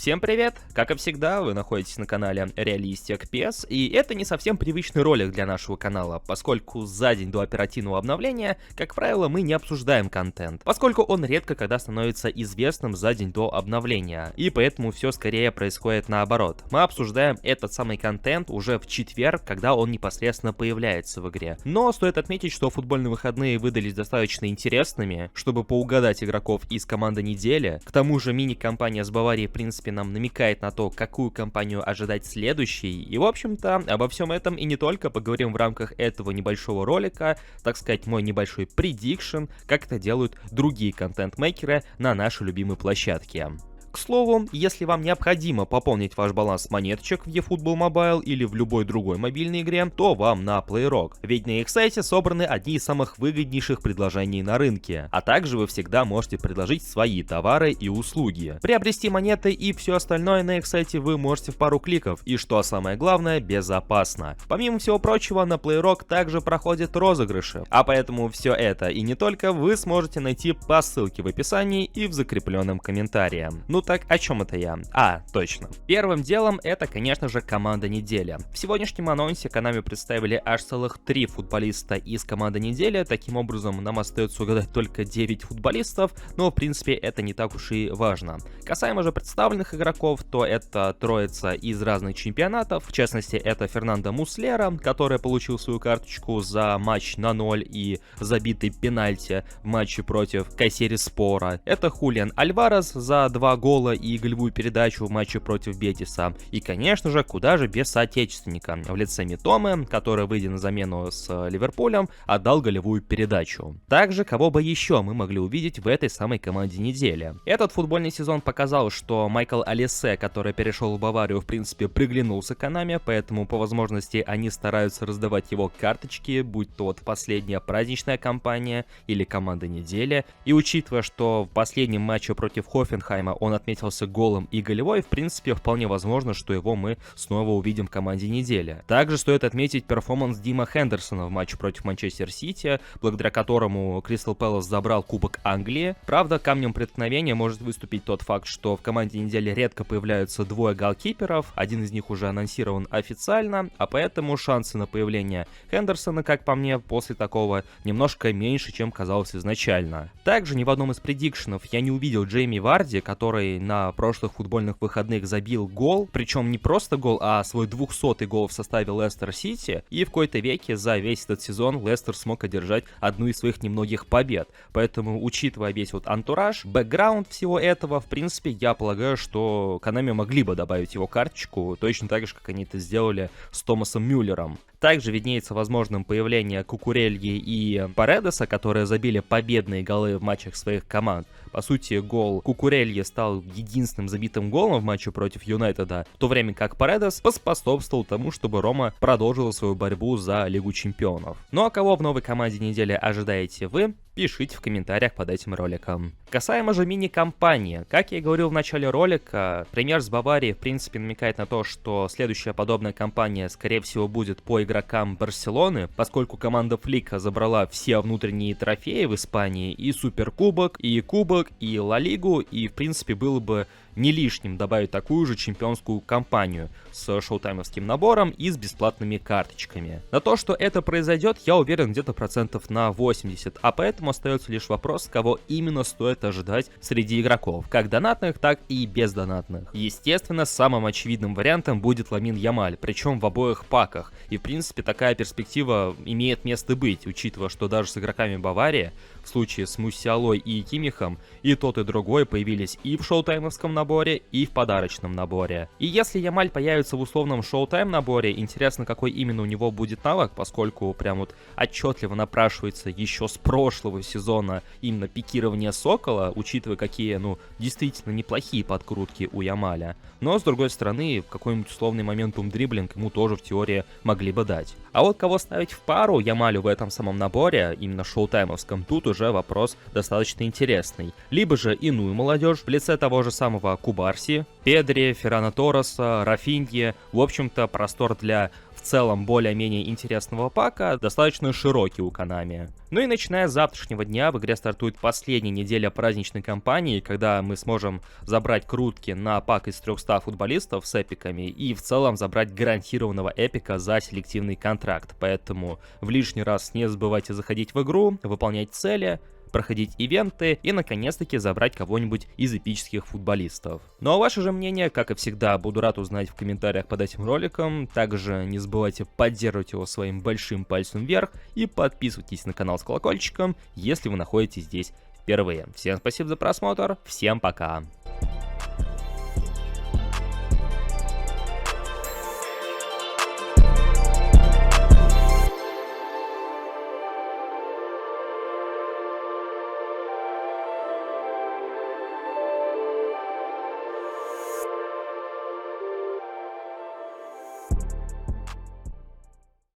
Всем привет! Как и всегда, вы находитесь на канале Realistic PS, и это не совсем привычный ролик для нашего канала, поскольку за день до оперативного обновления, как правило, мы не обсуждаем контент, поскольку он редко когда становится известным за день до обновления, и поэтому все скорее происходит наоборот. Мы обсуждаем этот самый контент уже в четверг, когда он непосредственно появляется в игре. Но стоит отметить, что футбольные выходные выдались достаточно интересными, чтобы поугадать игроков из команды недели. К тому же мини-кампания с Баварией, в принципе, нам намекает на то, какую кампанию ожидать следующей. И, в общем-то, обо всем этом и не только поговорим в рамках этого небольшого ролика, так сказать, мой небольшой предикшн, как это делают другие контент-мейкеры на нашей любимой площадке. К слову, если вам необходимо пополнить ваш баланс монеточек в eFootball Mobile или в любой другой мобильной игре, то вам на PlayRock, ведь на их сайте собраны одни из самых выгоднейших предложений на рынке, а также вы всегда можете предложить свои товары и услуги. Приобрести монеты и все остальное на их сайте вы можете в пару кликов, и что самое главное, безопасно. Помимо всего прочего, на PlayRock также проходят розыгрыши, а поэтому все это и не только вы сможете найти по ссылке в описании и в закрепленном комментарии. Ну так, о чем это я? Точно. Первым делом это, конечно же, команда недели. В сегодняшнем анонсе Konami представили аж целых 3 футболиста из команды недели. Таким образом, нам остается угадать только 9 футболистов, но в принципе это не так уж и важно. Касаемо же представленных игроков, то это троица из разных чемпионатов. В частности, это Фернандо Муслера, который получил свою карточку за матч на 0 и забитый пенальти в матче против Кайсериспора. Это Хулиан Альварес за 2 гола и голевую передачу в матче против Бетиса. И, конечно же, куда же без соотечественника в лице Митомы, который, выйдя на замену с Ливерпулем, отдал голевую передачу. Также, кого бы еще мы могли увидеть в этой самой команде недели. Этот футбольный сезон показал, что Майкл Олисе, который перешел в Баварию, в принципе, приглянулся Konami, поэтому по возможности они стараются раздавать его карточки, будь то последняя праздничная кампания или команда недели. И учитывая, что в последнем матче против Хофенхайма он отметился голом и голевой, в принципе, вполне возможно, что его мы снова увидим в команде недели. Также стоит отметить перформанс Дима Хендерсона в матче против Манчестер Сити, благодаря которому Кристал Пэлас забрал Кубок Англии. Правда, камнем преткновения может выступить тот факт, что в команде недели редко появляются двое голкиперов, один из них уже анонсирован официально, а поэтому шансы на появление Хендерсона, как по мне, после такого немножко меньше, чем казалось изначально. Также ни в одном из предикшенов я не увидел Джейми Варди, который на прошлых футбольных выходных забил гол, причем не просто гол, а свой 200-й гол в составе Лестер Сити, и в кои-то веке за весь этот сезон Лестер смог одержать одну из своих немногих побед. Поэтому, учитывая весь вот антураж, бэкграунд всего этого, в принципе, я полагаю, что Konami могли бы добавить его карточку, точно так же, как они это сделали с Томасом Мюллером. Также виднеется возможным появление Кукурельи и Паредеса, которые забили победные голы в матчах своих команд. По сути, гол Кукурельи стал единственным забитым голом в матче против Юнайтеда, в то время как Паредес поспособствовал тому, чтобы Рома продолжила свою борьбу за Лигу Чемпионов. Ну а кого в новой команде недели ожидаете вы? Пишите в комментариях под этим роликом. Касаемо же мини-кампании, как я и говорил в начале ролика, пример с Баварией в принципе намекает на то, что следующая подобная кампания скорее всего будет по игрокам Барселоны, поскольку команда Флика забрала все внутренние трофеи в Испании, и Суперкубок, и Кубок, и Ла Лигу, и в принципе было бы не лишним добавить такую же чемпионскую кампанию с шоутаймовским набором и с бесплатными карточками. На то, что это произойдет, я уверен где-то процентов на 80, а поэтому остается лишь вопрос, кого именно стоит ожидать среди игроков, как донатных, так и бездонатных. Естественно, самым очевидным вариантом будет Ламин Ямаль, причем в обоих паках, и в принципе такая перспектива имеет место быть, учитывая, что даже с игроками Баварии, в случае с Мусиалой и Кимихом, и тот и другой появились и в шоутаймовском наборе, и в подарочном наборе. И если Ямаль появится в условном шоутайм наборе, интересно, какой именно у него будет навык, поскольку прям вот отчетливо напрашивается еще с прошлого сезона именно пикирование Сокола, учитывая, какие, действительно неплохие подкрутки у Ямаля. Но, с другой стороны, какой-нибудь условный моментум дриблинг ему тоже в теории могли бы дать. А вот кого ставить в пару Ямалю в этом самом наборе, именно шоутаймовском, тут уже вопрос достаточно интересный. Либо же иную молодежь в лице того же самого Кубарси, Педри, Феррана Торреса, Рафиньи, в общем-то простор для в целом более-менее интересного пака достаточно широкий у Konami. Ну и начиная с завтрашнего дня в игре стартует последняя неделя праздничной кампании, когда мы сможем забрать крутки на пак из 300 футболистов с эпиками и в целом забрать гарантированного эпика за селективный контракт. Поэтому в лишний раз не забывайте заходить в игру, выполнять цели, проходить ивенты и наконец-таки забрать кого-нибудь из эпических футболистов. Ну а ваше же мнение, как и всегда, буду рад узнать в комментариях под этим роликом. Также не забывайте поддерживать его своим большим пальцем вверх и подписывайтесь на канал с колокольчиком, если вы находитесь здесь впервые. Всем спасибо за просмотр, всем пока!